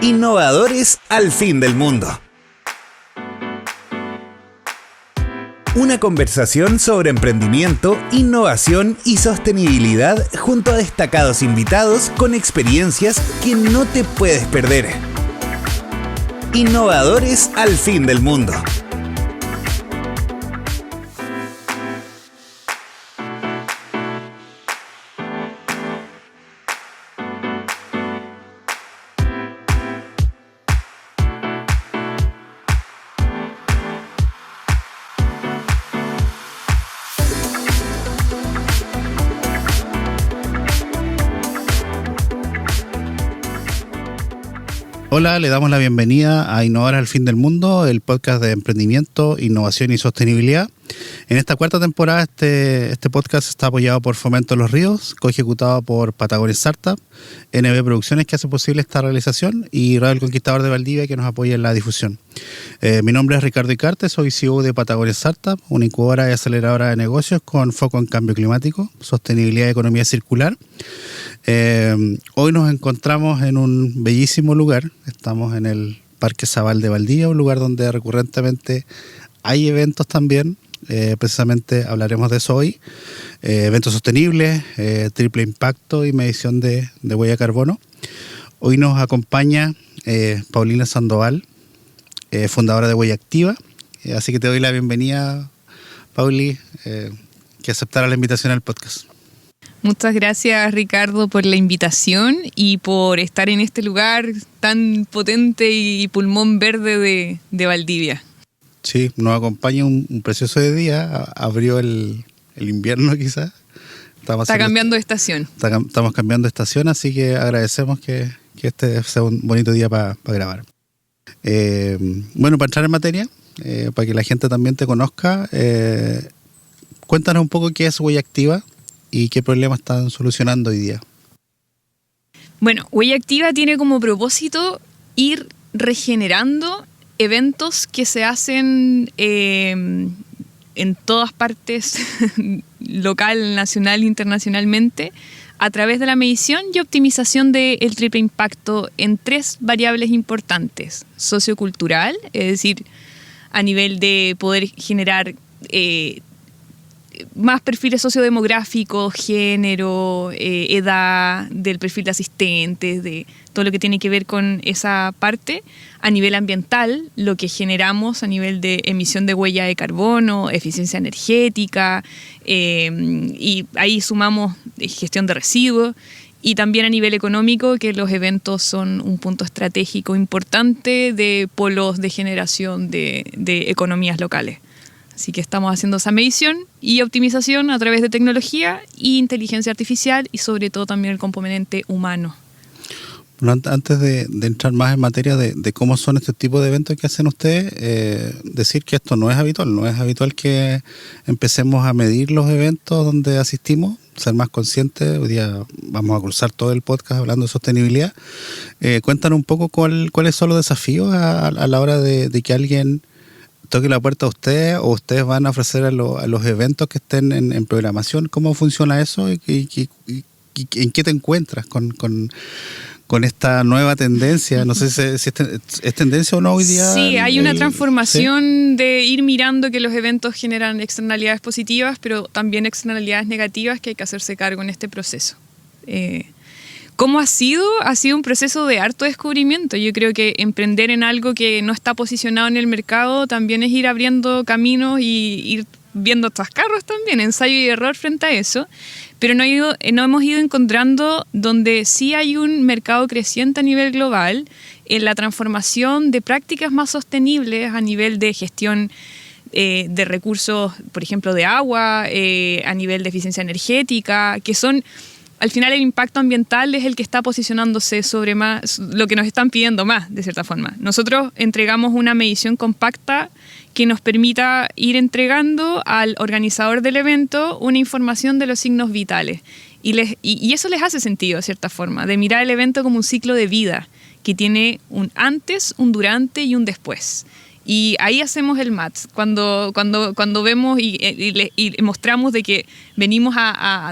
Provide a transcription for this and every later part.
Innovadores al fin del mundo. Una conversación sobre emprendimiento, innovación y sostenibilidad junto a destacados invitados con experiencias que no te puedes perder. Innovadores al fin del mundo. Hola, le damos la bienvenida a Innovar al Fin del Mundo, el podcast de emprendimiento, innovación y sostenibilidad. En esta cuarta temporada, este podcast está apoyado por Fomento Los Ríos, coejecutado por Patagonia Startup, NB Producciones, que hace posible esta realización, y Radio El Conquistador de Valdivia, que nos apoya en la difusión. Mi nombre es Ricardo Icarte, soy CEO de Patagonia Startup, una incubadora y aceleradora de negocios con foco en cambio climático, sostenibilidad y economía circular. Hoy nos encontramos en un bellísimo lugar. Estamos en el Parque Zabal de Valdivia, un lugar donde recurrentemente hay eventos también. Precisamente hablaremos de eso hoy. Eventos sostenibles, triple impacto y medición de huella de carbono. Hoy nos acompaña Paulina Sandoval, fundadora de Huella Activa. Así que te doy la bienvenida, Pauli, que aceptara la invitación al podcast. Muchas gracias, Ricardo, por la invitación y por estar en este lugar tan potente y pulmón verde de Valdivia. Sí, nos acompaña un precioso día. Abrió el invierno quizás. Está cambiando de estación. Estamos cambiando de estación, así que agradecemos que este sea un bonito día para grabar. Bueno, para entrar en materia, para que la gente también te conozca, cuéntanos un poco qué es Huella Activa y qué problemas están solucionando hoy día. Bueno, Huella Activa tiene como propósito ir regenerando eventos que se hacen en todas partes, local, nacional e internacionalmente, a través de la medición y optimización del triple impacto en tres variables importantes: sociocultural, es decir, a nivel de poder generar más perfiles sociodemográficos, género, edad, del perfil de asistentes, de todo lo que tiene que ver con esa parte. A nivel ambiental, lo que generamos a nivel de emisión de huella de carbono, eficiencia energética, y ahí sumamos gestión de residuos. Y también a nivel económico, que los eventos son un punto estratégico importante de polos de generación de economías locales. Así que estamos haciendo esa medición y optimización a través de tecnología e inteligencia artificial y sobre todo también el componente humano. Bueno, antes de entrar más en materia de cómo son este tipo de eventos que hacen ustedes, decir que esto no es habitual que empecemos a medir los eventos donde asistimos, ser más conscientes. Hoy día vamos a cruzar todo el podcast hablando de sostenibilidad. Cuéntanos un poco cuáles son los desafíos a la hora de que alguien toque la puerta a ustedes, o ustedes van a ofrecer a los eventos que estén en programación. ¿Cómo funciona eso y en qué te encuentras con esta nueva tendencia? No sé si es tendencia o no hoy día. Sí, hay una transformación de ir mirando que los eventos generan externalidades positivas, pero también externalidades negativas que hay que hacerse cargo en este proceso. ¿Cómo ha sido? Ha sido un proceso de harto descubrimiento. Yo creo que emprender en algo que no está posicionado en el mercado también es ir abriendo caminos y ir viendo chascarros también, ensayo y error frente a eso. Pero no hemos ido encontrando donde sí hay un mercado creciente a nivel global en la transformación de prácticas más sostenibles a nivel de gestión de recursos, por ejemplo, de agua, a nivel de eficiencia energética, que son... Al final el impacto ambiental es el que está posicionándose sobre más lo que nos están pidiendo más, de cierta forma. Nosotros entregamos una medición compacta que nos permita ir entregando al organizador del evento una información de los signos vitales. Y eso les hace sentido, de cierta forma, de mirar el evento como un ciclo de vida que tiene un antes, un durante y un después. Y ahí hacemos el match, cuando vemos y mostramos de que venimos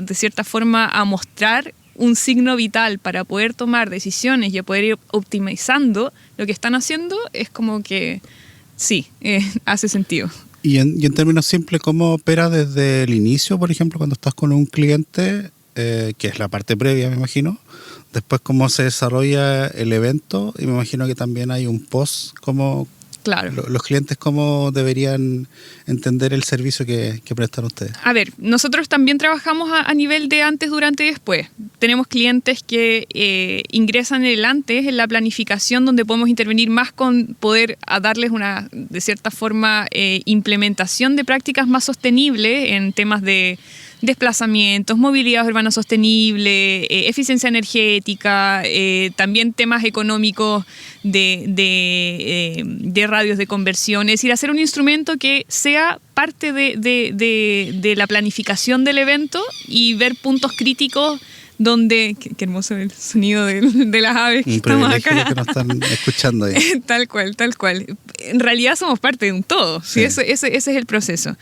de cierta forma a mostrar un signo vital para poder tomar decisiones y poder ir optimizando lo que están haciendo, es como que sí, hace sentido. Y en términos simples, ¿cómo opera desde el inicio, por ejemplo, cuando estás con un cliente, que es la parte previa, me imagino? Después, ¿cómo se desarrolla el evento? Y me imagino que también hay un post, ¿cómo... Claro. Los clientes, ¿cómo deberían entender el servicio que prestan ustedes? A ver, nosotros también trabajamos a nivel de antes, durante y después. Tenemos clientes que ingresan en el antes, en la planificación, donde podemos intervenir más con poder darles una, de cierta forma, implementación de prácticas más sostenibles en temas de desplazamientos, movilidad urbana sostenible, eficiencia energética, también temas económicos de radios de conversión. Es decir, hacer un instrumento que sea parte de la planificación del evento y ver puntos críticos donde... Qué hermoso el sonido de las aves que estamos acá. Que nos están escuchando ahí. Tal cual. En realidad somos parte de un todo. ¿sí? Ese es el proceso.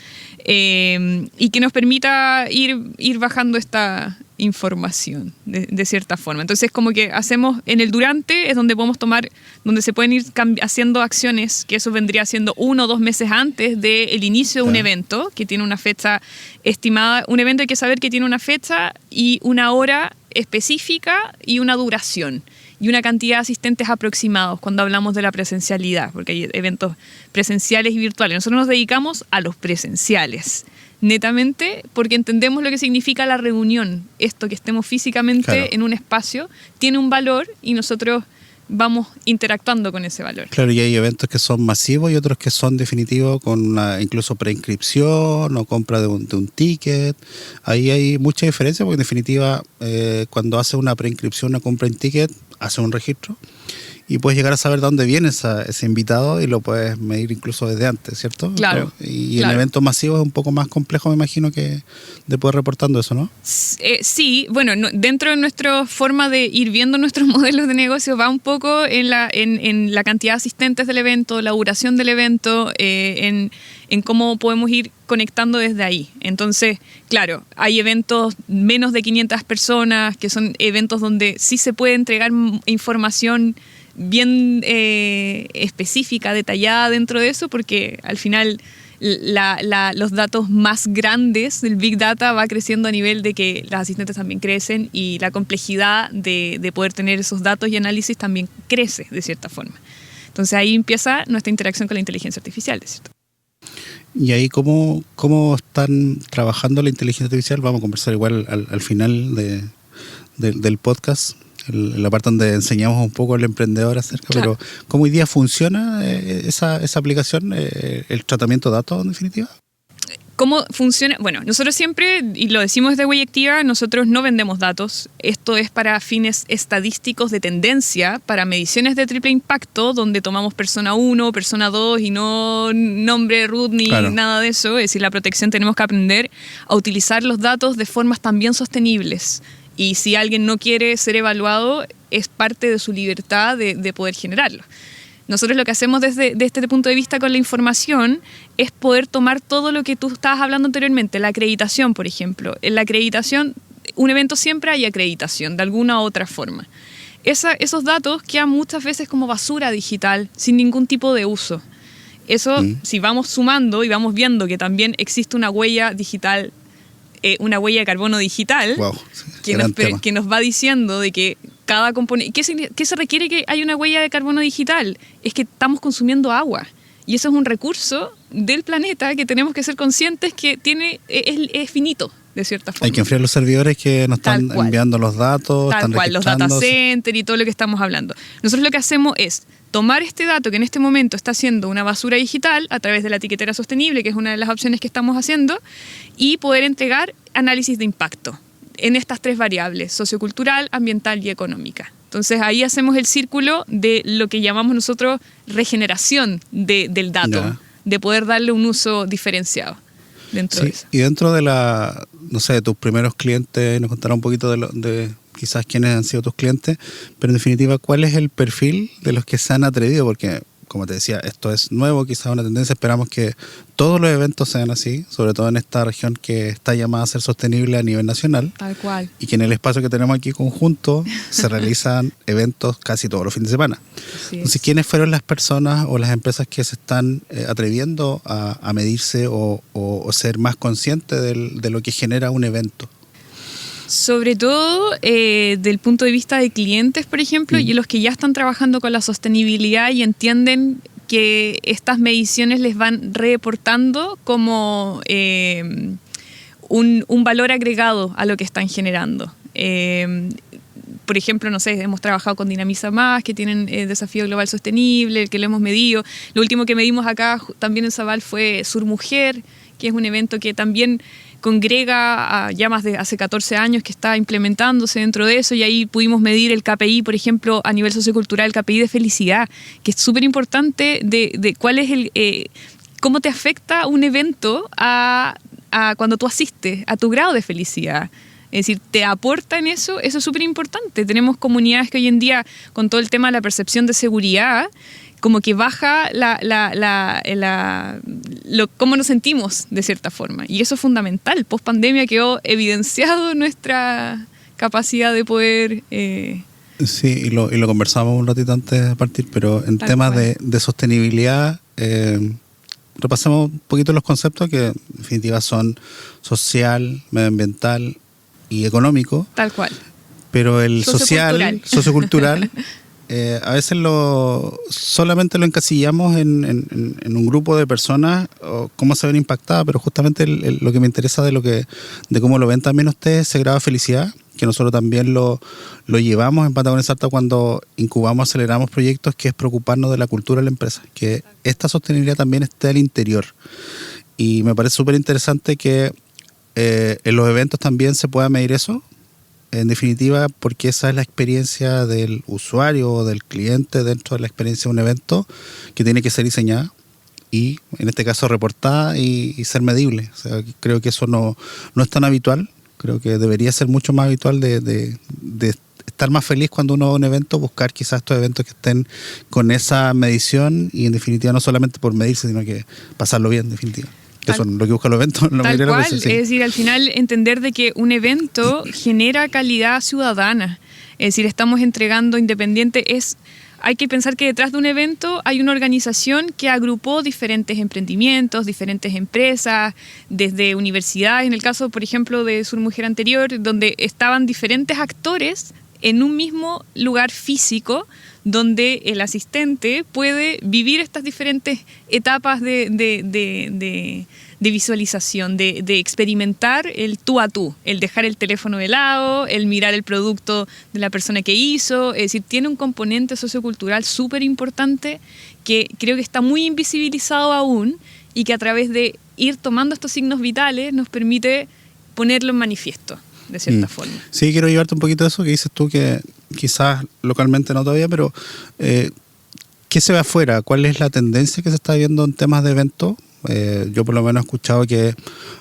Y que nos permita ir bajando esta información de cierta forma. Entonces, como que hacemos en el durante, es donde podemos tomar, donde se pueden ir haciendo acciones, que eso vendría siendo 1 o 2 meses antes del inicio de un evento, que tiene una fecha estimada. Un evento hay que saber que tiene una fecha y una hora específica y una duración y una cantidad de asistentes aproximados cuando hablamos de la presencialidad, porque hay eventos presenciales y virtuales. Nosotros nos dedicamos a los presenciales, netamente porque entendemos lo que significa la reunión. Esto que estemos físicamente en un espacio tiene un valor y nosotros vamos interactuando con ese valor. Claro, y hay eventos que son masivos y otros que son definitivos con una incluso preinscripción o compra de un ticket. Ahí hay mucha diferencia porque en definitiva cuando hace una preinscripción o compra un ticket, hace un registro y puedes llegar a saber de dónde viene ese invitado y lo puedes medir incluso desde antes, ¿cierto? Claro. Y en eventos masivos es un poco más complejo, me imagino, que de poder reportando eso, ¿no? Sí, bueno, dentro de nuestra forma de ir viendo nuestros modelos de negocio va un poco en la cantidad de asistentes del evento, la duración del evento, en cómo podemos ir conectando desde ahí. Entonces, claro, hay eventos menos de 500 personas, que son eventos donde sí se puede entregar información bien específica, detallada dentro de eso, porque al final los datos más grandes del Big Data va creciendo a nivel de que las asistentes también crecen y la complejidad de poder tener esos datos y análisis también crece de cierta forma. Entonces ahí empieza nuestra interacción con la inteligencia artificial, ¿cierto? Y ahí, ¿cómo están trabajando la inteligencia artificial? Vamos a conversar igual al final del podcast, en la parte donde enseñamos un poco al emprendedor acerca, claro. Pero ¿cómo hoy día funciona esa aplicación, el tratamiento de datos en definitiva? ¿Cómo funciona? Bueno, nosotros siempre, y lo decimos desde Huella nosotros no vendemos datos. Esto es para fines estadísticos de tendencia, para mediciones de triple impacto, donde tomamos persona 1, persona 2 y no nombre, root ni nada de eso. Es decir, la protección tenemos que aprender a utilizar los datos de formas también sostenibles. Y si alguien no quiere ser evaluado, es parte de su libertad de poder generarlo. Nosotros lo que hacemos desde este punto de vista con la información es poder tomar todo lo que tú estabas hablando anteriormente, la acreditación, por ejemplo. En la acreditación, un evento siempre hay acreditación, de alguna u otra forma. Esos datos quedan muchas veces como basura digital, sin ningún tipo de uso. Eso, si vamos sumando y vamos viendo que también existe una huella digital, una huella de carbono digital, wow, que nos va diciendo de que cada componente... ¿Qué se requiere que haya una huella de carbono digital? Es que estamos consumiendo agua. Y eso es un recurso del planeta que tenemos que ser conscientes que es finito, de cierta forma. Hay que enfriar los servidores que nos están enviando los datos. Tal cual, los data centers y todo lo que estamos hablando. Nosotros lo que hacemos es tomar este dato que en este momento está siendo una basura digital a través de la etiquetera sostenible, que es una de las opciones que estamos haciendo, y poder entregar análisis de impacto en estas 3 variables, sociocultural, ambiental y económica. Entonces ahí hacemos el círculo de lo que llamamos nosotros regeneración del dato, de poder darle un uso diferenciado dentro de eso. Y dentro de de tus primeros clientes, nos contará un poquito de quizás quiénes han sido tus clientes, pero en definitiva, ¿cuál es el perfil de los que se han atrevido? Porque como te decía, esto es nuevo, quizás una tendencia. Esperamos que todos los eventos sean así, sobre todo en esta región que está llamada a ser sostenible a nivel nacional. Tal cual. Y que en el espacio que tenemos aquí conjunto se realizan eventos casi todos los fines de semana. Entonces, ¿quiénes fueron las personas o las empresas que se están atreviendo a medirse o ser más conscientes de lo que genera un evento? Sobre todo del punto de vista de clientes, por ejemplo, y los que ya están trabajando con la sostenibilidad y entienden que estas mediciones les van reportando como un valor agregado a lo que están generando. Por ejemplo, no sé, hemos trabajado con Dinamiza Más, que tienen Desafío Global Sostenible, el que lo hemos medido. Lo último que medimos acá también en Sabal fue Surmujer, que es un evento que también congrega a ya más de hace 14 años que está implementándose dentro de eso, y ahí pudimos medir el KPI, por ejemplo, a nivel sociocultural, el KPI de felicidad, que es súper importante de cuál es cómo te afecta un evento a cuando tú asistes, a tu grado de felicidad. Es decir, te aporta en eso es súper importante. Tenemos comunidades que hoy en día, con todo el tema de la percepción de seguridad, como que baja cómo nos sentimos de cierta forma. Y eso es fundamental. Post pandemia quedó evidenciado nuestra capacidad de poder... Sí, y lo conversamos un ratito antes de partir, pero en temas de sostenibilidad, repasemos un poquito los conceptos que en definitiva son social, medioambiental y económico. Tal cual. Pero el sociocultural a veces solamente lo encasillamos en un grupo de personas o cómo se ven impactadas, pero justamente lo que me interesa de cómo lo ven también ustedes, ese grado de felicidad, que nosotros también lo llevamos en Patagonia Salta cuando incubamos, aceleramos proyectos, que es preocuparnos de la cultura de la empresa, que esta sostenibilidad también esté al interior. Y me parece súper interesante que en los eventos también se pueda medir eso, en definitiva, porque esa es la experiencia del usuario o del cliente dentro de la experiencia de un evento, que tiene que ser diseñada y, en este caso, reportada y ser medible. O sea, creo que eso no es tan habitual. Creo que debería ser mucho más habitual de estar más feliz cuando uno va a un evento, buscar quizás estos eventos que estén con esa medición y, en definitiva, no solamente por medirse, sino que pasarlo bien, en definitiva. Eso es lo que buscan los eventos. Tal cual, es decir, al final entender de que un evento genera calidad ciudadana. Es decir, estamos entregando independiente. Hay que pensar que detrás de un evento hay una organización que agrupó diferentes emprendimientos, diferentes empresas, desde universidades, en el caso, por ejemplo, de Surmujer anterior, donde estaban diferentes actores en un mismo lugar físico, donde el asistente puede vivir estas diferentes etapas de visualización, de experimentar el tú a tú, el dejar el teléfono de lado, el mirar el producto de la persona que hizo. Es decir, tiene un componente sociocultural súper importante que creo que está muy invisibilizado aún, y que a través de ir tomando estos signos vitales nos permite ponerlo en manifiesto, de cierta forma. Sí, quiero llevarte un poquito de eso que dices tú, que quizás localmente no todavía, pero ¿qué se ve afuera? ¿Cuál es la tendencia que se está viendo en temas de eventos? Yo por lo menos he escuchado que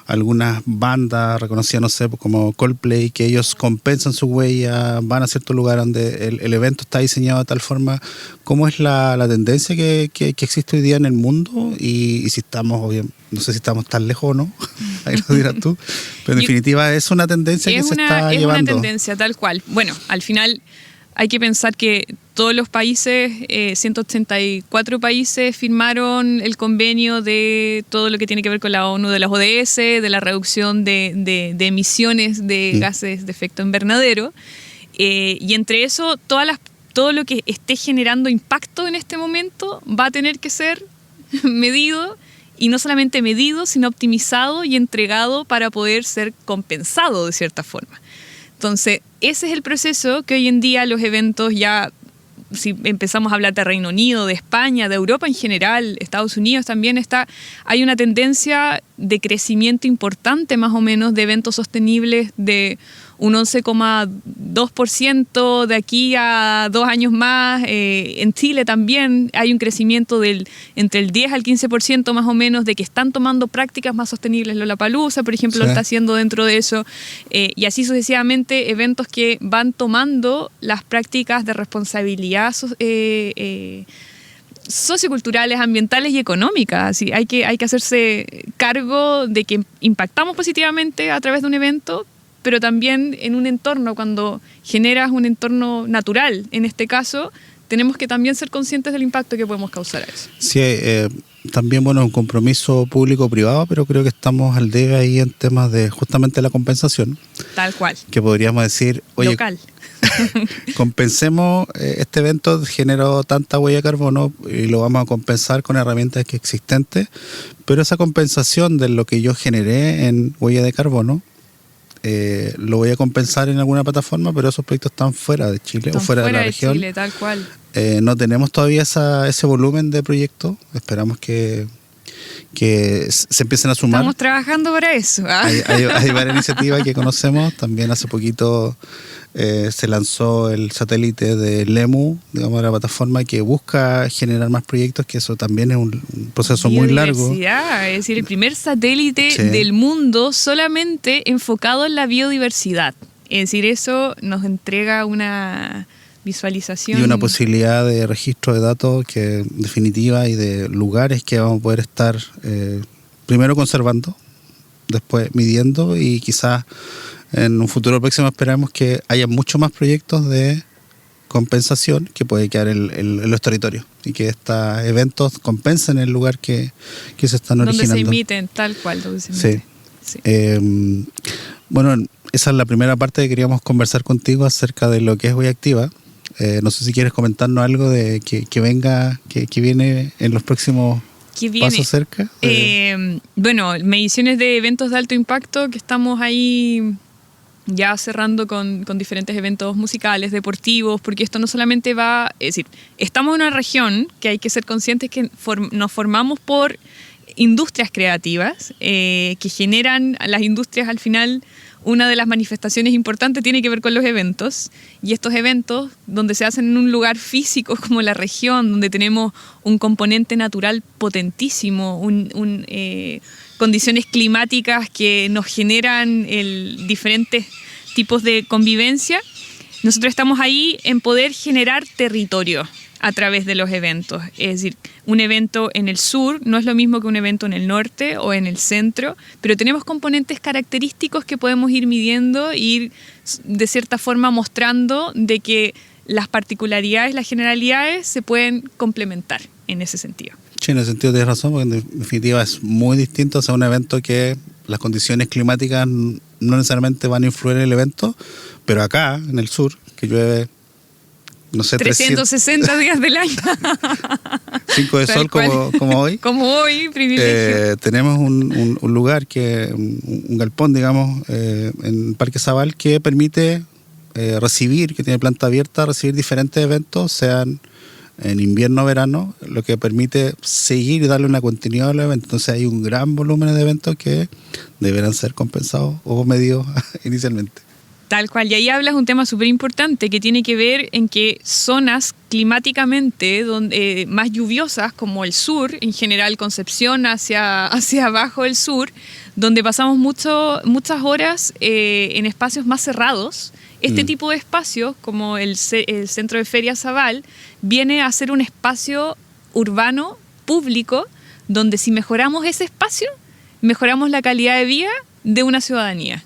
algunas bandas reconocidas, no sé, como Coldplay, que ellos compensan su huella, van a cierto lugar donde el evento está diseñado de tal forma. ¿Cómo es la tendencia que existe hoy día en el mundo? Y si estamos, obviamente, no sé si estamos tan lejos o no, ahí lo dirás tú, pero en definitiva es una tendencia que se está llevando. Es una tendencia tal cual. Bueno, al final hay que pensar que todos los países, 184 países, firmaron el convenio de todo lo que tiene que ver con la ONU, de las ODS, de la reducción de emisiones de gases de efecto invernadero. Y entre eso, todo lo que esté generando impacto en este momento va a tener que ser medido, y no solamente medido, sino optimizado y entregado para poder ser compensado de cierta forma. Entonces, ese es el proceso que hoy en día los eventos ya, si empezamos a hablar de Reino Unido, de España, de Europa en general, Estados Unidos también hay una tendencia de crecimiento importante más o menos de eventos sostenibles de un 11,2% de aquí a 2 años más. En Chile también hay un crecimiento entre el 10 al 15% más o menos de que están tomando prácticas más sostenibles. Lollapalooza, por ejemplo, lo está haciendo dentro de eso. Y así sucesivamente, eventos que van tomando las prácticas de responsabilidad socioculturales, ambientales y económicas. Así, hay que hacerse cargo de que impactamos positivamente a través de un evento, pero también en un entorno, cuando generas un entorno natural, en este caso, tenemos que también ser conscientes del impacto que podemos causar a eso. Sí, también, bueno, un compromiso público-privado, pero creo que estamos al debe ahí en temas de justamente la compensación. Tal cual. Que podríamos decir, oye, local. Compensemos, este evento generó tanta huella de carbono y lo vamos a compensar con herramientas que existentes, pero esa compensación de lo que yo generé en huella de carbono, lo voy a compensar en alguna plataforma, pero esos proyectos están fuera de Chile o fuera de la región. Chile, tal cual. No tenemos todavía ese volumen de proyectos. Esperamos que se empiecen a sumar. Estamos trabajando para eso. Hay varias iniciativas que conocemos. También hace poquito se lanzó el satélite de LEMU, digamos, la plataforma que busca generar más proyectos, que eso también es un proceso muy largo. Es decir, el primer satélite del mundo solamente enfocado en la biodiversidad. Es decir, eso nos entrega una visualización y una posibilidad de registro de datos que definitiva y de lugares que vamos a poder estar primero conservando, después midiendo y quizás en un futuro próximo esperamos que haya muchos más proyectos de compensación que puede quedar en los territorios y que estos eventos compensen el lugar que se están originando. Donde se emiten, tal cual. Donde se emiten. Sí. Bueno, esa es la primera parte que queríamos conversar contigo acerca de lo que es Huella Activa. No sé si quieres comentarnos algo de que venga, que viene en los próximos pasos cerca. Bueno, mediciones de eventos de alto impacto que estamos ahí ya cerrando con diferentes eventos musicales, deportivos, porque esto no solamente es decir, estamos en una región que hay que ser conscientes que nos formamos por industrias creativas que generan las industrias al final. Una de las manifestaciones importantes tiene que ver con los eventos, y estos eventos donde se hacen en un lugar físico como la región, donde tenemos un componente natural potentísimo, condiciones climáticas que nos generan diferentes tipos de convivencia, nosotros estamos ahí en poder generar territorio a través de los eventos. Es decir, un evento en el sur no es lo mismo que un evento en el norte o en el centro, pero tenemos componentes característicos que podemos ir midiendo e ir de cierta forma mostrando de que las particularidades, las generalidades se pueden complementar en ese sentido. Sí, en ese sentido tienes razón, porque en definitiva es muy distinto a un evento que las condiciones climáticas no necesariamente van a influir en el evento, pero acá, en el sur, que llueve, no sé, 360 días del año. 5 de sol como hoy. Como hoy, privilegio. Tenemos un lugar, un galpón, digamos, en Parque Zabal, que permite recibir, que tiene planta abierta, recibir diferentes eventos, sean en invierno o verano, lo que permite seguir y darle una continuidad a los eventos. Entonces hay un gran volumen de eventos que deberán ser compensados o medidos inicialmente. Tal cual, y ahí hablas un tema súper importante que tiene que ver en que zonas climáticamente más lluviosas, como el sur, en general Concepción hacia abajo del sur, donde pasamos muchas horas en espacios más cerrados. Este tipo de espacios, como el Centro de Feria Zabal, viene a ser un espacio urbano, público, donde si mejoramos ese espacio, mejoramos la calidad de vida de una ciudadanía.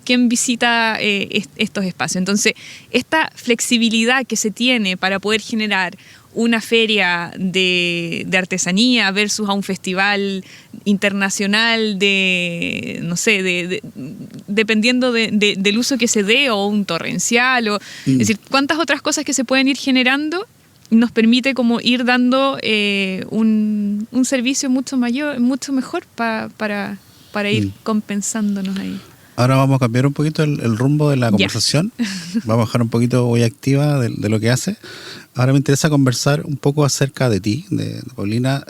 ¿Quién visita estos espacios? Entonces, esta flexibilidad que se tiene para poder generar una feria de artesanía versus a un festival internacional dependiendo del uso que se dé, o un torrencial, es decir, cuántas otras cosas que se pueden ir generando, nos permite como ir dando un servicio mucho mejor para ir compensándonos ahí. Ahora vamos a cambiar un poquito el rumbo de la conversación. Vamos a bajar un poquito Huella Activa de lo que hace. Ahora me interesa conversar un poco acerca de ti, de Paulina.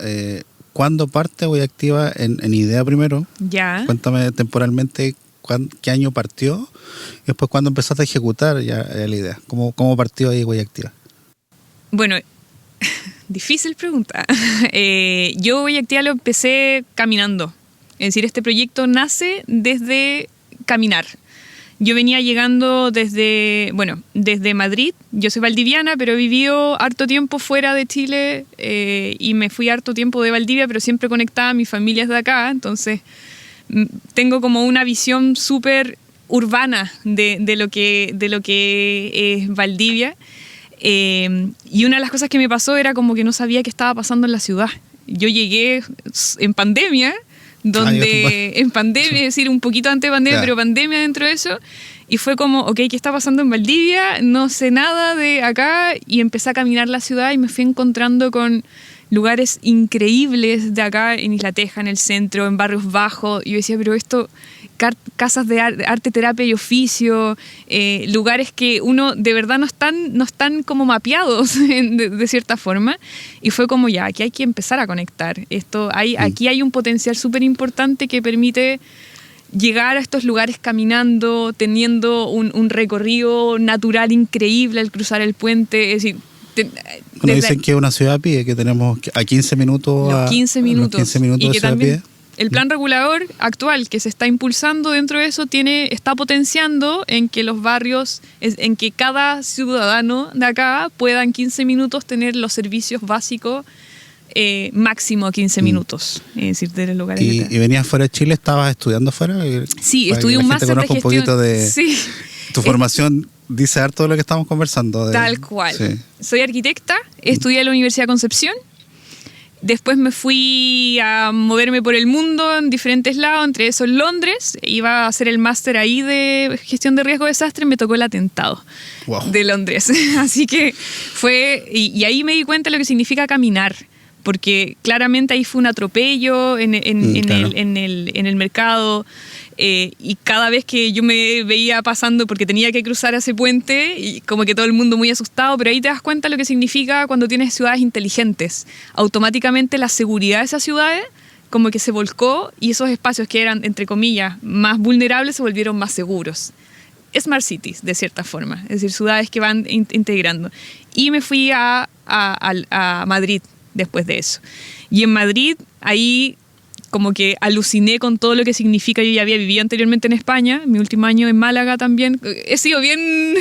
¿Cuándo parte Huella Activa en idea primero? Ya. Cuéntame temporalmente qué año partió y después cuándo empezaste a ejecutar ya la idea. ¿Cómo partió ahí Huella Activa? Bueno, difícil pregunta. Yo Huella Activa lo empecé caminando. Es decir, este proyecto nace desde caminar. Yo venía llegando desde Madrid. Yo soy valdiviana, pero he vivido harto tiempo fuera de Chile y me fui harto tiempo de Valdivia, pero siempre conectada a mi familia de acá. Entonces tengo como una visión súper urbana de lo que es Valdivia. Y una de las cosas que me pasó era como que no sabía qué estaba pasando en la ciudad. Yo llegué en pandemia, en pandemia, es decir, un poquito antes de pandemia, pero pandemia dentro de eso, y fue como, ok, ¿qué está pasando en Valdivia? No sé nada de acá, y empecé a caminar la ciudad y me fui encontrando con lugares increíbles de acá en Isla Teja, en el centro, en barrios bajos, y yo decía, pero esto, casas de arte, terapia y oficio, lugares que uno de verdad no están como mapeados de cierta forma, y fue como ya, aquí hay que empezar a conectar. Aquí hay un potencial súper importante que permite llegar a estos lugares caminando, teniendo un recorrido natural increíble al cruzar el puente, es decir, dicen que es una ciudad a pie, que tenemos a 15 minutos. Los 15 minutos. Y que también el plan regulador actual que se está impulsando dentro de eso está potenciando en que los barrios, en que cada ciudadano de acá pueda en 15 minutos tener los servicios básicos máximo 15 minutos. Es decir, de los lugares ¿Y venías fuera de Chile? ¿Estabas estudiando fuera? Sí, estudié un máster de gestión. Un poquito de sí. Tu formación. Dice harto de lo que estamos conversando. Tal cual. Sí. Soy arquitecta, estudié en la Universidad de Concepción. Después me fui a moverme por el mundo en diferentes lados, entre esos Londres. Iba a hacer el máster ahí de gestión de riesgo de desastre. Me tocó el atentado de Londres. Así que fue... Y ahí me di cuenta de lo que significa caminar. Porque claramente ahí fue un atropello en el mercado. Y cada vez que yo me veía pasando porque tenía que cruzar ese puente, y como que todo el mundo muy asustado, pero ahí te das cuenta lo que significa cuando tienes ciudades inteligentes. Automáticamente la seguridad de esas ciudades como que se volcó y esos espacios que eran, entre comillas, más vulnerables se volvieron más seguros. Smart cities, de cierta forma, es decir, ciudades que van integrando. Y me fui a Madrid después de eso. Y en Madrid, ahí como que aluciné con todo lo que significa. Yo ya había vivido anteriormente en España, mi último año en Málaga también. He sido bien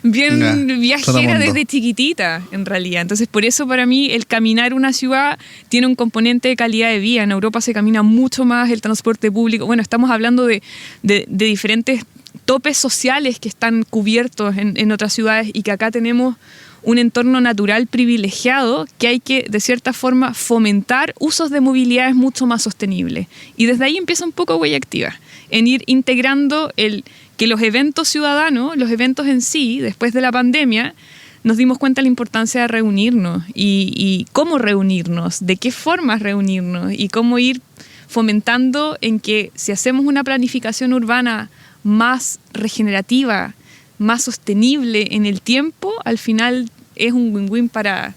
viajera desde chiquitita, en realidad. Entonces, por eso para mí el caminar una ciudad tiene un componente de calidad de vida. En Europa se camina mucho más, el transporte público. Bueno, estamos hablando de diferentes topes sociales que están cubiertos en otras ciudades y que acá tenemos un entorno natural privilegiado que hay que, de cierta forma, fomentar usos de movilidades mucho más sostenibles. Y desde ahí empieza un poco Huella Activa, en ir integrando que los eventos ciudadanos, los eventos en sí, después de la pandemia, nos dimos cuenta de la importancia de reunirnos y cómo reunirnos, de qué formas reunirnos y cómo ir fomentando en que si hacemos una planificación urbana más regenerativa, más sostenible en el tiempo, al final es un win-win para...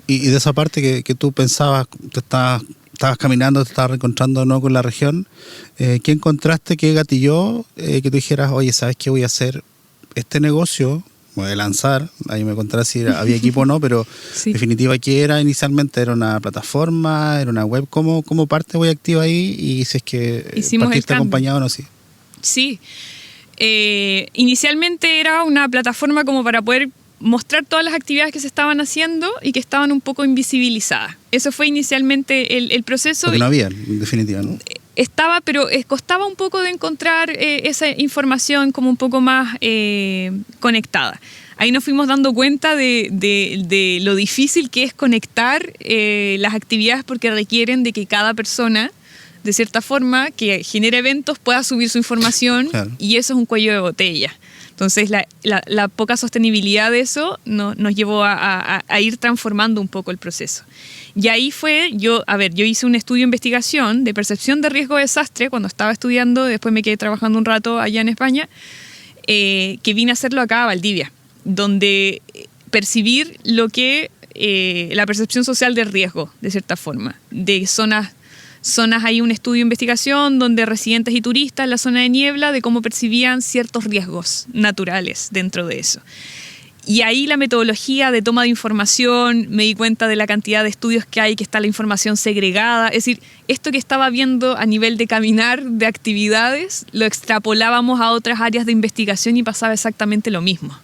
Y de esa parte que tú pensabas, estabas caminando, te estabas reencontrando, ¿no?, con la región, ¿qué encontraste, qué gatilló que tú dijeras, oye, ¿sabes qué voy a hacer? Este negocio, voy a lanzar, ahí me contarás si había equipo o no, pero sí. En definitiva, ¿qué era inicialmente? ¿Era una plataforma? ¿Era una web? ¿Cómo parte Huella Activa ahí? Y si es que partiste acompañado o no, sí. Sí. Inicialmente era una plataforma como para poder mostrar todas las actividades que se estaban haciendo y que estaban un poco invisibilizadas. Eso fue inicialmente el proceso. Porque no había, en definitiva, ¿no? Estaba, pero costaba un poco de encontrar esa información como un poco más conectada. Ahí nos fuimos dando cuenta de lo difícil que es conectar las actividades porque requieren de que cada persona, de cierta forma, que genera eventos pueda subir su información. Claro. Y eso es un cuello de botella. Entonces la poca sostenibilidad de eso nos llevó a ir transformando un poco el proceso. Y ahí fue, yo hice un estudio de investigación de percepción de riesgo de desastre cuando estaba estudiando, después me quedé trabajando un rato allá en España, que vine a hacerlo acá a Valdivia, donde percibir lo que la percepción social del riesgo, de cierta forma, de zonas, hay un estudio de investigación donde residentes y turistas en la zona de niebla de cómo percibían ciertos riesgos naturales dentro de eso. Y ahí la metodología de toma de información, me di cuenta de la cantidad de estudios que hay, que está la información segregada. Es decir, esto que estaba viendo a nivel de caminar, de actividades, lo extrapolábamos a otras áreas de investigación y pasaba exactamente lo mismo.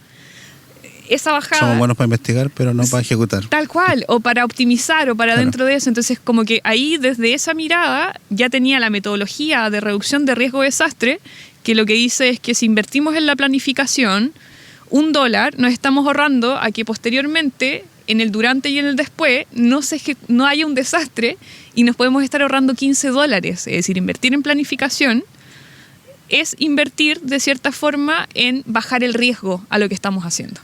Esa bajada... Somos buenos para investigar, pero no para ejecutar. Tal cual, o para optimizar, o para dentro de eso. Entonces, como que ahí, desde esa mirada, ya tenía la metodología de reducción de riesgo de desastre, que lo que dice es que si invertimos en la planificación, $1 nos estamos ahorrando a que posteriormente, en el durante y en el después, no haya un desastre y nos podemos estar ahorrando $15. Es decir, invertir en planificación es invertir de cierta forma en bajar el riesgo a lo que estamos haciendo.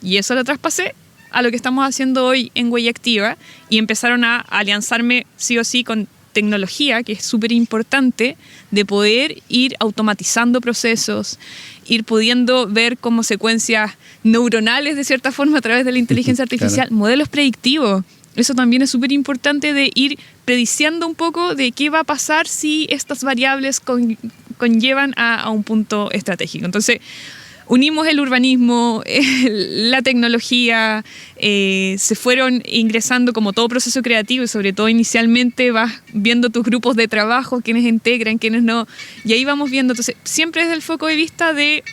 Y eso lo traspasé a lo que estamos haciendo hoy en Huella Activa y empezaron a alianzarme sí o sí con tecnología, que es súper importante, de poder ir automatizando procesos, ir pudiendo ver como secuencias neuronales de cierta forma a través de la inteligencia artificial, claro. Modelos predictivos. Eso también es súper importante, de ir prediciendo un poco de qué va a pasar si estas variables conllevan a un punto estratégico. Entonces, unimos el urbanismo, la tecnología, se fueron ingresando como todo proceso creativo y sobre todo inicialmente vas viendo tus grupos de trabajo, quiénes integran, quiénes no, y ahí vamos viendo. Entonces, siempre desde el foco de vista de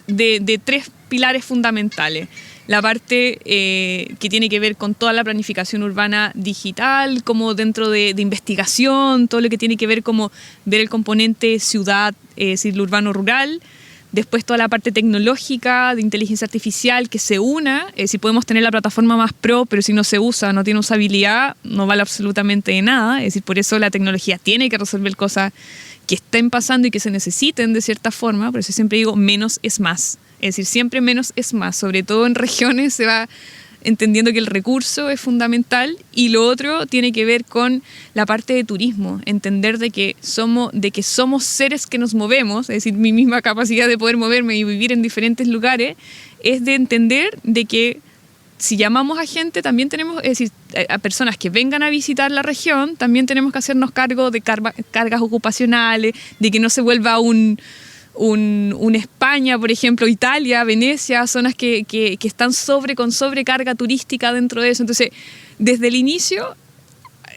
3 pilares fundamentales. La parte que tiene que ver con toda la planificación urbana digital, como dentro de investigación, todo lo que tiene que ver como ver el componente ciudad, es decir, lo urbano-rural. Después toda la parte tecnológica, de inteligencia artificial, que se una. Si podemos tener la plataforma más pro, pero si no se usa, no tiene usabilidad, no vale absolutamente de nada. Es decir, por eso la tecnología tiene que resolver cosas que estén pasando y que se necesiten de cierta forma. Por eso siempre digo, menos es más. Es decir, siempre menos es más. Sobre todo en regiones se va entendiendo que el recurso es fundamental, y lo otro tiene que ver con la parte de turismo, entender de que somos seres que nos movemos, es decir, mi misma capacidad de poder moverme y vivir en diferentes lugares, es de entender de que si llamamos a gente, también tenemos, es decir, a personas que vengan a visitar la región, también tenemos que hacernos cargo de cargas ocupacionales, de que no se vuelva un España, por ejemplo, Italia, Venecia, zonas que están con sobrecarga turística dentro de eso. Entonces, desde el inicio,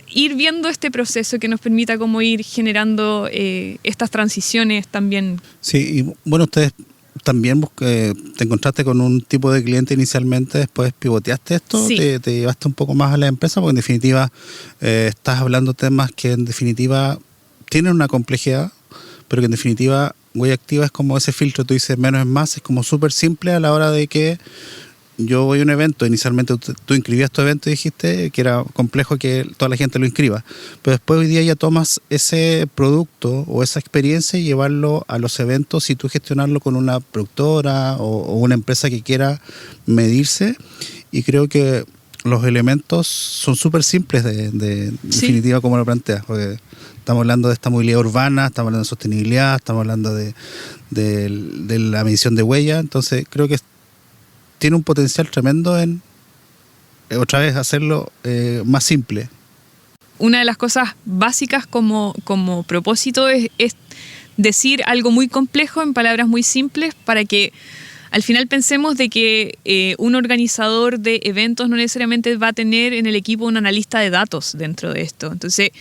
ir viendo este proceso que nos permita como ir generando estas transiciones también. Sí, y bueno, ustedes también te encontraste con un tipo de cliente inicialmente, después pivoteaste esto, sí. te llevaste un poco más a la empresa, porque en definitiva estás hablando temas que en definitiva tienen una complejidad, pero que en definitiva Huella Activa es como ese filtro, tú dices menos es más, es como súper simple a la hora de que yo voy a un evento. Inicialmente tú inscribías tu evento y dijiste que era complejo que toda la gente lo inscriba, pero después hoy día ya tomas ese producto o esa experiencia y llevarlo a los eventos y tú gestionarlo con una productora o una empresa que quiera medirse, y creo que los elementos son súper simples de sí. definitiva como lo planteas, porque estamos hablando de esta movilidad urbana, estamos hablando de sostenibilidad, estamos hablando de la medición de huella. Entonces creo que tiene un potencial tremendo en, otra vez, hacerlo más simple. Una de las cosas básicas como propósito es decir algo muy complejo en palabras muy simples, para que al final pensemos de que un organizador de eventos no necesariamente va a tener en el equipo un analista de datos dentro de esto. Entonces,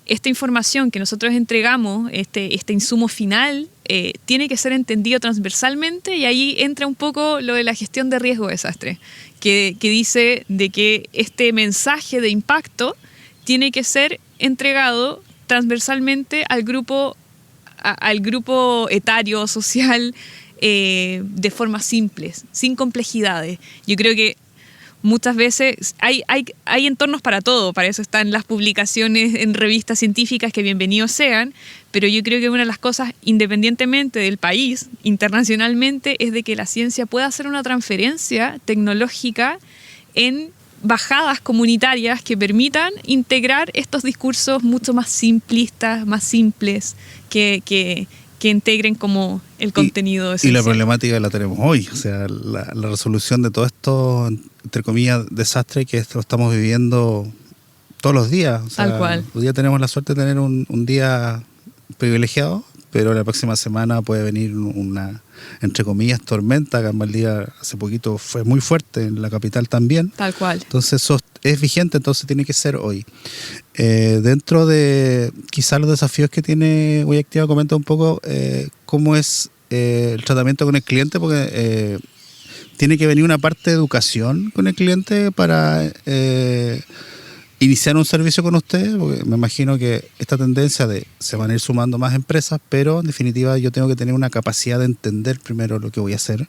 esta información que nosotros entregamos, este insumo final, tiene que ser entendido transversalmente, y ahí entra un poco lo de la gestión de riesgo de desastre, que dice de que este mensaje de impacto tiene que ser entregado transversalmente al grupo etario, social, de forma simples, sin complejidades. Yo creo que muchas veces hay entornos para todo, para eso están las publicaciones en revistas científicas, que bienvenidos sean, pero yo creo que una de las cosas, independientemente del país, internacionalmente, es de que la ciencia pueda hacer una transferencia tecnológica en bajadas comunitarias que permitan integrar estos discursos mucho más simplistas, más simples, que integren como el contenido esencial. Y la problemática la tenemos hoy, o sea, la resolución de todo esto, entre comillas, desastre que lo estamos viviendo todos los días. O sea, tal cual. Hoy día tenemos la suerte de tener un día privilegiado, pero la próxima semana puede venir una, entre comillas, tormenta. Acá en Valdivia hace poquito fue muy fuerte, en la capital también. Tal cual. Entonces eso es vigente, entonces tiene que ser hoy. Dentro de quizás los desafíos que tiene Hoy Activa, comenta un poco cómo es el tratamiento con el cliente, porque tiene que venir una parte de educación con el cliente para iniciar un servicio con ustedes, porque me imagino que esta tendencia de se van a ir sumando más empresas, pero en definitiva yo tengo que tener una capacidad de entender primero lo que voy a hacer,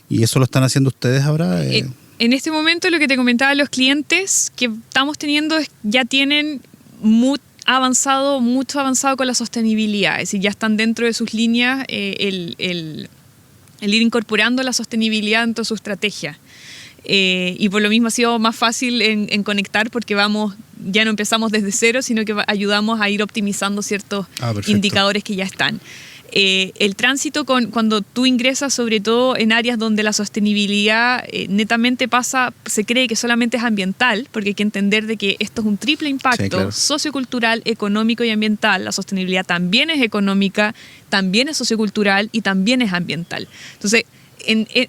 y eso lo están haciendo ustedes ahora. En este momento, lo que te comentaba, los clientes que estamos teniendo ya tienen mucho avanzado con la sostenibilidad, es decir, ya están dentro de sus líneas el ir incorporando la sostenibilidad dentro de su estrategia. Y por lo mismo ha sido más fácil en conectar, porque ya no empezamos desde cero, sino que ayudamos a ir optimizando ciertos indicadores que ya están. El tránsito cuando tú ingresas, sobre todo en áreas donde la sostenibilidad netamente se cree que solamente es ambiental, porque hay que entender de que esto es un triple impacto, sí, claro, sociocultural, económico y ambiental. La sostenibilidad también es económica, también es sociocultural y también es ambiental. Entonces,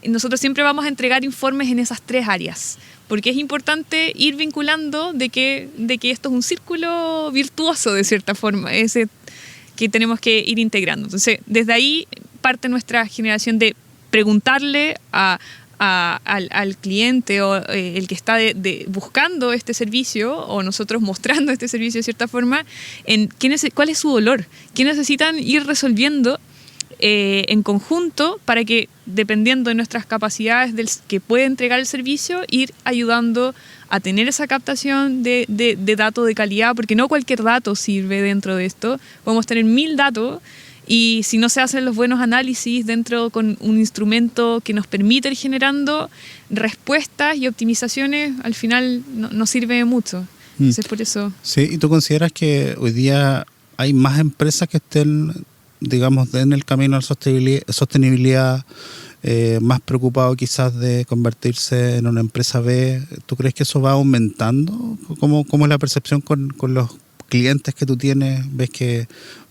nosotros siempre vamos a entregar informes en esas tres áreas, porque es importante ir vinculando de que esto es un círculo virtuoso, de cierta forma, que tenemos que ir integrando. Entonces, desde ahí parte nuestra generación de preguntarle al cliente o el que está buscando este servicio, o nosotros mostrando este servicio de cierta forma, cuál es su dolor, qué necesitan ir resolviendo en conjunto, para que, dependiendo de nuestras capacidades que puede entregar el servicio, ir ayudando a tener esa captación de datos de calidad, porque no cualquier dato sirve dentro de esto. Podemos tener 1000 datos, y si no se hacen los buenos análisis dentro con un instrumento que nos permite ir generando respuestas y optimizaciones, al final no sirve de mucho. Entonces, por eso... Sí, ¿y tú consideras que hoy día hay más empresas que estén, digamos, en el camino a la sostenibilidad, más preocupado quizás de convertirse en una empresa B? ¿Tú crees que eso va aumentando? ¿Cómo es la percepción con los clientes que tú tienes? ¿Ves que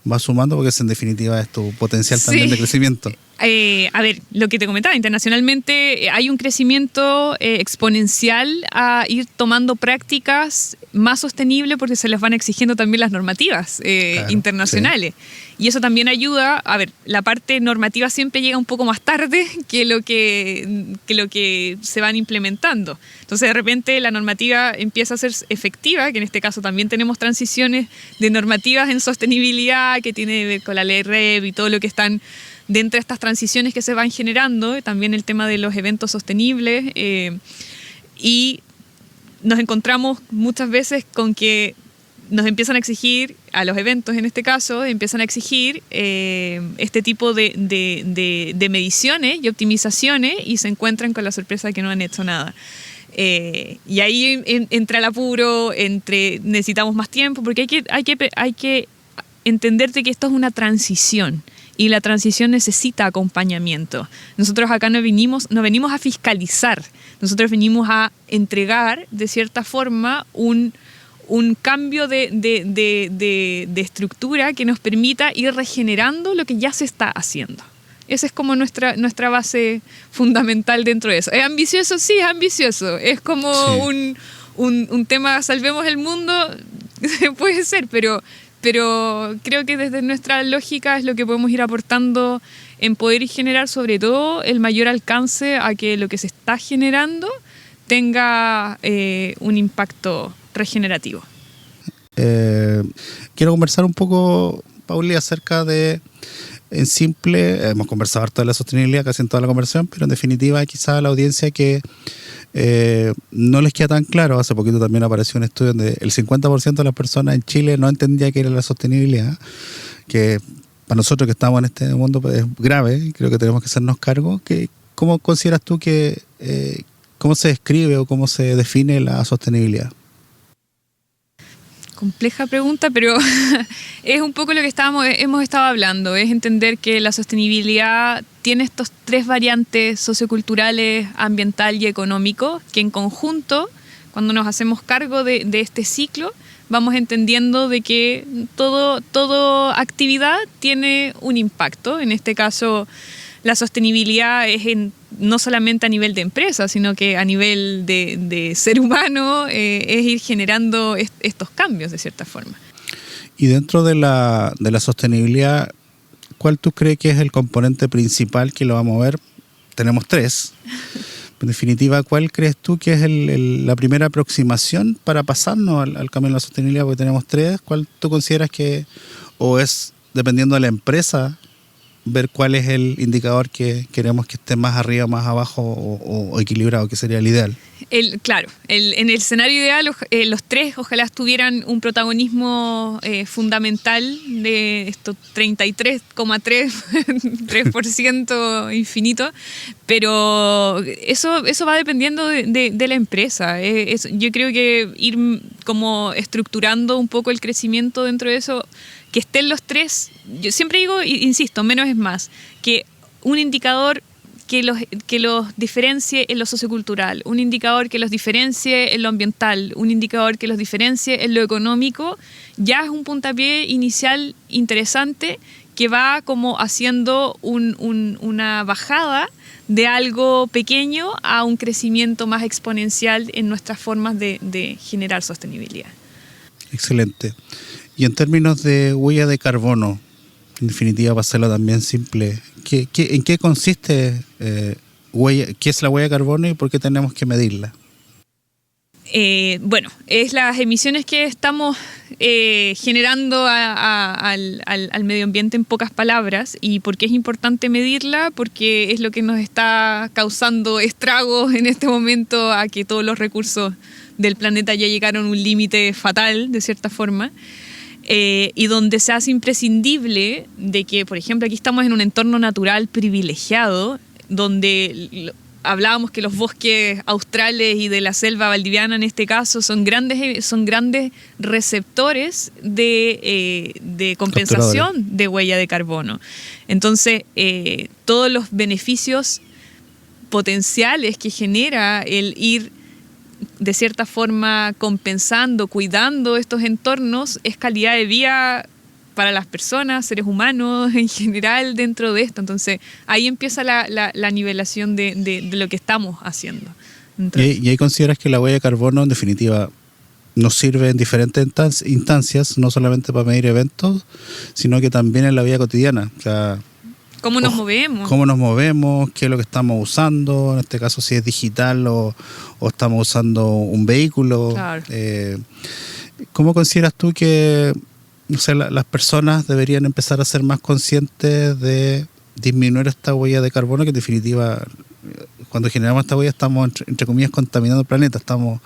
va sumando? Porque en definitiva es tu potencial también de crecimiento. A ver, lo que te comentaba, internacionalmente hay un crecimiento exponencial a ir tomando prácticas más sostenibles, porque se les van exigiendo también las normativas internacionales. Sí. Y eso también ayuda. A ver, la parte normativa siempre llega un poco más tarde que lo que se van implementando. Entonces, de repente, la normativa empieza a ser efectiva, que en este caso también tenemos transiciones de normativas en sostenibilidad, que tiene que ver con la ley REV y todo lo que están dentro de estas transiciones que se van generando, también el tema de los eventos sostenibles, y nos encontramos muchas veces con que nos empiezan a exigir, a los eventos en este caso, empiezan a exigir este tipo de mediciones y optimizaciones, y se encuentran con la sorpresa de que no han hecho nada. Y ahí entra el apuro, necesitamos más tiempo, porque hay que entender que esto es una transición, y la transición necesita acompañamiento. Nosotros acá no venimos a fiscalizar, nosotros venimos a entregar, de cierta forma, un cambio de estructura que nos permita ir regenerando lo que ya se está haciendo. Esa es como nuestra base fundamental dentro de eso. ¿Es ambicioso? Sí, es ambicioso. Es como sí, un tema, salvemos el mundo, puede ser, pero creo que desde nuestra lógica es lo que podemos ir aportando en poder generar, sobre todo, el mayor alcance a que lo que se está generando tenga un impacto regenerativo. Quiero conversar un poco, Pauli, acerca de, en simple, hemos conversado harto de la sostenibilidad casi en toda la conversación, pero en definitiva quizá a la audiencia que no les queda tan claro. Hace poquito también apareció un estudio donde el 50% de las personas en Chile no entendía qué era la sostenibilidad, que para nosotros que estamos en este mundo es grave, y creo que tenemos que hacernos cargo. ¿Cómo consideras tú que cómo se describe o cómo se define la sostenibilidad? Compleja pregunta, pero es un poco lo que hemos estado hablando, es entender que la sostenibilidad tiene estos tres variantes socioculturales, ambiental y económico, que en conjunto, cuando nos hacemos cargo de este ciclo, vamos entendiendo de que toda actividad tiene un impacto. En este caso, la sostenibilidad es no solamente a nivel de empresa, sino que a nivel de ser humano, es ir generando estos cambios de cierta forma. Y dentro de la sostenibilidad, ¿cuál tú crees que es el componente principal que lo va a mover? Tenemos 3. En definitiva, ¿cuál crees tú que es la primera aproximación para pasarnos al camino de la sostenibilidad? Porque tenemos 3. ¿Cuál tú consideras que, o es, dependiendo de la empresa, ver cuál es el indicador que queremos que esté más arriba, más abajo o equilibrado, que sería el ideal? Claro, en el escenario ideal, los 3 ojalá tuvieran un protagonismo fundamental de esto 33,3% infinito, pero eso va dependiendo de la empresa. Yo creo que ir como estructurando un poco el crecimiento dentro de eso, que estén los 3, yo siempre digo, insisto, menos es más, que un indicador que los diferencie en lo sociocultural, un indicador que los diferencie en lo ambiental, un indicador que los diferencie en lo económico, ya es un puntapié inicial interesante que va como haciendo una bajada de algo pequeño a un crecimiento más exponencial en nuestras formas de generar sostenibilidad. Excelente. Y en términos de huella de carbono, en definitiva, para hacerlo también simple, ¿en qué consiste qué es la huella de carbono y por qué tenemos que medirla? Bueno, es las emisiones que estamos generando al medio ambiente, en pocas palabras. ¿Y por qué es importante medirla? Porque es lo que nos está causando estragos en este momento, a que todos los recursos del planeta ya llegaron a un límite fatal, de cierta forma. Y donde se hace imprescindible de que, por ejemplo, aquí estamos en un entorno natural privilegiado, donde hablábamos que los bosques australes y de la selva valdiviana, en este caso, son grandes receptores de compensación de huella de carbono. Entonces, todos los beneficios potenciales que genera el ir de cierta forma compensando, cuidando estos entornos, es calidad de vida para las personas, seres humanos en general dentro de esto. Entonces ahí empieza la nivelación de lo que estamos haciendo. ¿Y ahí consideras que la huella de carbono en definitiva nos sirve en diferentes instancias, no solamente para medir eventos, sino que también en la vida cotidiana? O sea, ¿cómo nos movemos? ¿Cómo nos movemos? ¿Qué es lo que estamos usando? En este caso, si es digital o estamos usando un vehículo. Claro. ¿Cómo consideras tú que, no sé, las personas deberían empezar a ser más conscientes de disminuir esta huella de carbono, que en definitiva, cuando generamos esta huella estamos, entre comillas, contaminando el planeta, estamos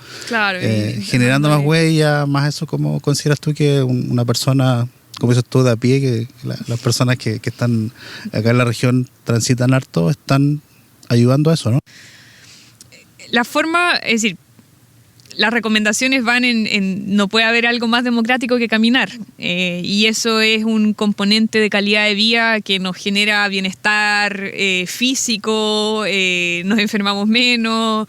generando más huella, más eso? ¿Cómo consideras tú que una persona, como dices tú, de a pie, que las personas que están acá en la región transitan harto, están ayudando a eso, ¿no? La forma, es decir, las recomendaciones van en no puede haber algo más democrático que caminar, y eso es un componente de calidad de vida que nos genera bienestar físico, nos enfermamos menos,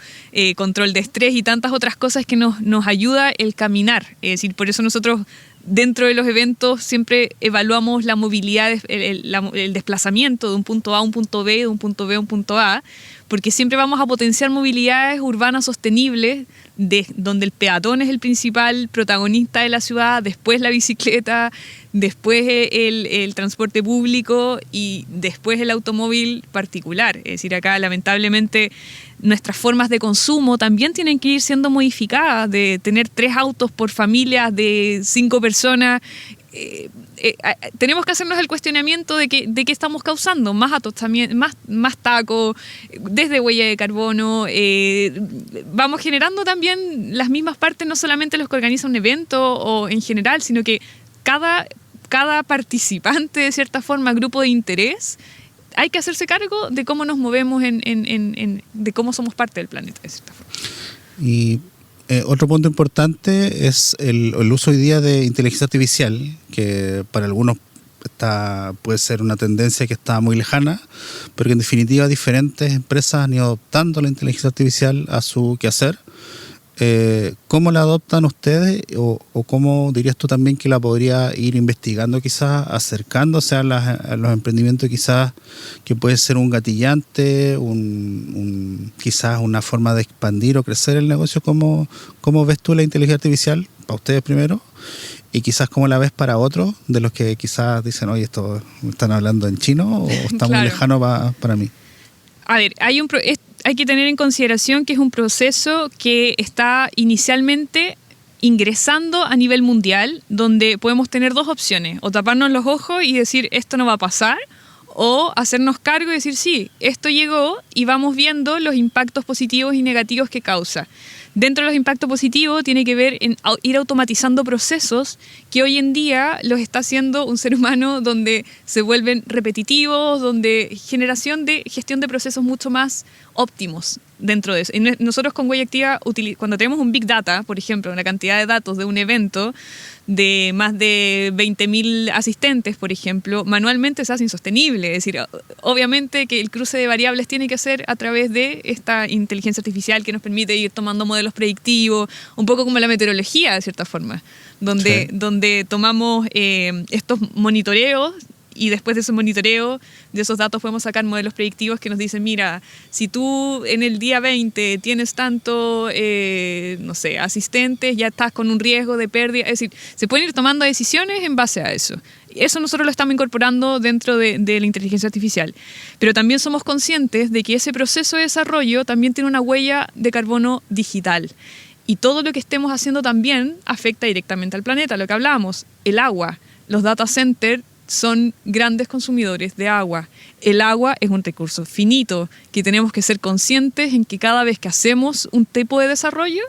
control de estrés y tantas otras cosas que nos ayuda el caminar. Es decir, por eso nosotros dentro de los eventos siempre evaluamos la movilidad, el desplazamiento de un punto A a un punto B, de un punto B a un punto A, porque siempre vamos a potenciar movilidades urbanas sostenibles, donde el peatón es el principal protagonista de la ciudad, después la bicicleta, después el transporte público y después el automóvil particular. Es decir, acá lamentablemente nuestras formas de consumo también tienen que ir siendo modificadas, de tener 3 autos por familias de 5 personas. Tenemos que hacernos el cuestionamiento de qué estamos causando, más atostamiento, más taco, desde huella de carbono. Vamos generando también las mismas partes, no solamente los que organizan un evento o en general, sino que cada participante, de cierta forma, grupo de interés, hay que hacerse cargo de cómo nos movemos, de cómo somos parte del planeta, de cierta forma. Y otro punto importante es el uso hoy día de inteligencia artificial, que para algunos puede ser una tendencia que está muy lejana, pero que en definitiva diferentes empresas han ido adoptando la inteligencia artificial a su quehacer. ¿cómo la adoptan ustedes o cómo dirías tú también que la podría ir investigando, quizás acercándose a los emprendimientos, quizás que puede ser un gatillante, quizás una forma de expandir o crecer el negocio? ¿Cómo ves tú la inteligencia artificial para ustedes primero? Y quizás cómo la ves para otros, de los que quizás dicen, oye, esto me están hablando en chino o está muy lejano para mí. A ver, hay que tener en consideración que es un proceso que está inicialmente ingresando a nivel mundial, donde podemos tener dos opciones: o taparnos los ojos y decir esto no va a pasar, o hacernos cargo y decir sí, esto llegó y vamos viendo los impactos positivos y negativos que causa. Dentro de los impactos positivos tiene que ver en ir automatizando procesos que hoy en día los está haciendo un ser humano, donde se vuelven repetitivos, donde gestión de procesos mucho más óptimos dentro de eso. Y nosotros con Huella Activa, cuando tenemos un Big Data, por ejemplo, una cantidad de datos de un evento de más de 20.000 asistentes, por ejemplo, manualmente se hace insostenible. Es decir, obviamente que el cruce de variables tiene que ser a través de esta inteligencia artificial que nos permite ir tomando modelos predictivos, un poco como la meteorología, de cierta forma, donde tomamos estos monitoreos, y después de ese monitoreo, de esos datos podemos sacar modelos predictivos que nos dicen, mira, si tú en el día 20 tienes tanto, asistentes, ya estás con un riesgo de pérdida. Es decir, se pueden ir tomando decisiones en base a eso. Eso nosotros lo estamos incorporando dentro de la inteligencia artificial. Pero también somos conscientes de que ese proceso de desarrollo también tiene una huella de carbono digital. Y todo lo que estemos haciendo también afecta directamente al planeta. Lo que hablábamos, el agua, los data centers son grandes consumidores de agua. El agua es un recurso finito que tenemos que ser conscientes en que cada vez que hacemos un tipo de desarrollo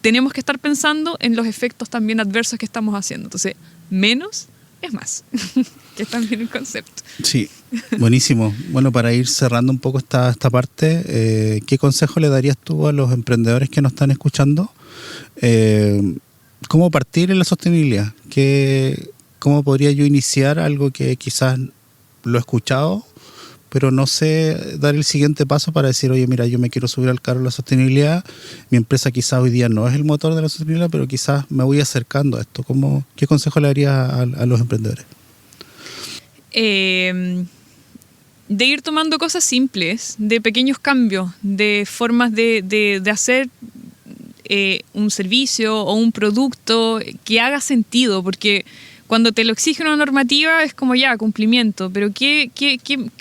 tenemos que estar pensando en los efectos también adversos que estamos haciendo. Entonces, menos es más, que es también un concepto. Sí, buenísimo. Bueno, para ir cerrando un poco esta parte, ¿qué consejo le darías tú a los emprendedores que nos están escuchando? ¿Cómo partir en la sostenibilidad? ¿Cómo podría yo iniciar algo que quizás lo he escuchado, pero no sé dar el siguiente paso para decir, oye, mira, yo me quiero subir al carro de la sostenibilidad, mi empresa quizás hoy día no es el motor de la sostenibilidad, pero quizás me voy acercando a esto? ¿Qué consejo le daría a los emprendedores? De ir tomando cosas simples, de pequeños cambios, de formas de hacer un servicio o un producto que haga sentido, porque cuando te lo exige una normativa es como ya, cumplimiento, pero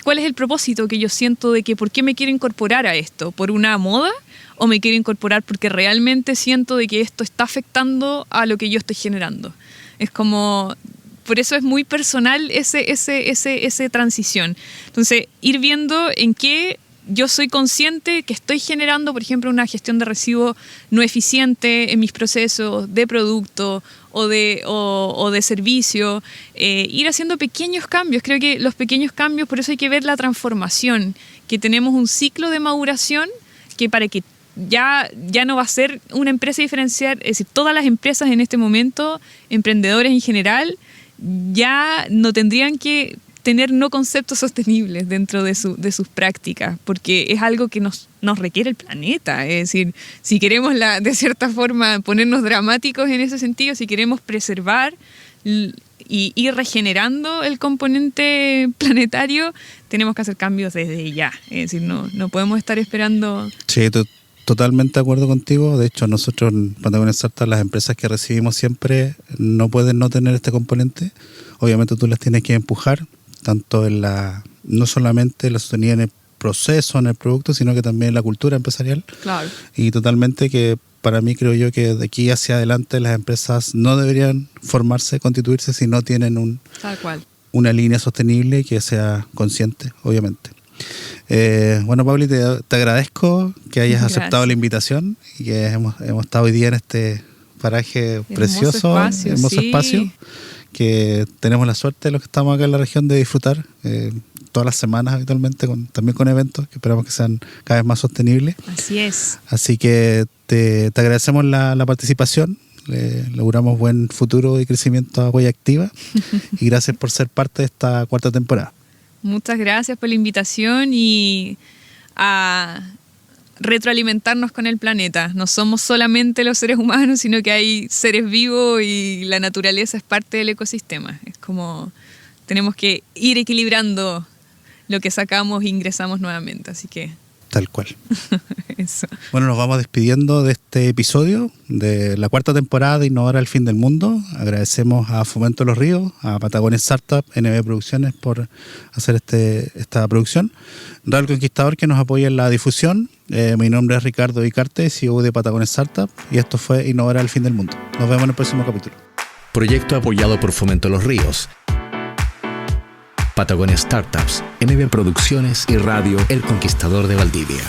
¿cuál es el propósito que yo siento de que por qué me quiero incorporar a esto? ¿Por una moda? ¿O me quiero incorporar porque realmente siento de que esto está afectando a lo que yo estoy generando? Es como, por eso es muy personal esa transición. Entonces, ir viendo en qué yo soy consciente que estoy generando, por ejemplo, una gestión de residuos no eficiente en mis procesos de producto o de servicio, ir haciendo pequeños cambios. Creo que los pequeños cambios, por eso hay que ver la transformación, que tenemos un ciclo de maduración que para que ya no va a ser una empresa diferencial, es decir, todas las empresas en este momento, emprendedores en general, ya no tendrían que tener no conceptos sostenibles dentro de sus prácticas, porque es algo que nos requiere el planeta. Es decir, si queremos de cierta forma ponernos dramáticos en ese sentido, si queremos preservar y ir regenerando el componente planetario, tenemos que hacer cambios desde ya. Es decir, no podemos estar esperando. Sí, totalmente de acuerdo contigo. De hecho, nosotros en Patagonia Startup, las empresas que recibimos siempre no pueden no tener este componente. Obviamente tú las tienes que empujar, tanto no solamente la sostenibilidad en el proceso, en el producto, sino que también en la cultura empresarial. Claro. Y totalmente que para mí creo yo que de aquí hacia adelante las empresas no deberían formarse, constituirse si no tienen Tal cual. Una línea sostenible que sea consciente, obviamente. Bueno, Pauli, te agradezco que hayas aceptado la invitación y que hemos estado hoy día en este paraje precioso, hermoso espacio, que tenemos la suerte de los que estamos acá en la región de disfrutar todas las semanas habitualmente, también con eventos que esperamos que sean cada vez más sostenibles. Así es. Así que te agradecemos la participación, le auguramos buen futuro y crecimiento a Huella Activa y gracias por ser parte de esta cuarta temporada. Muchas gracias por la invitación y retroalimentarnos con el planeta. No somos solamente los seres humanos, sino que hay seres vivos y la naturaleza es parte del ecosistema. Es como tenemos que ir equilibrando lo que sacamos e ingresamos nuevamente, así que... Tal cual. Eso. Bueno, nos vamos despidiendo de este episodio de la 4ª temporada de Innovar al Fin del Mundo. Agradecemos a Fomento Los Ríos, a Patagonia Startup, NB Producciones por hacer esta producción. Radio El Conquistador, que nos apoya en la difusión. Mi nombre es Ricardo Vicarte, CEO de Patagonia Startup, y esto fue Innovar al Fin del Mundo. Nos vemos en el próximo capítulo. Proyecto apoyado por Fomento Los Ríos, Patagonia Startups, NB Producciones y Radio El Conquistador de Valdivia.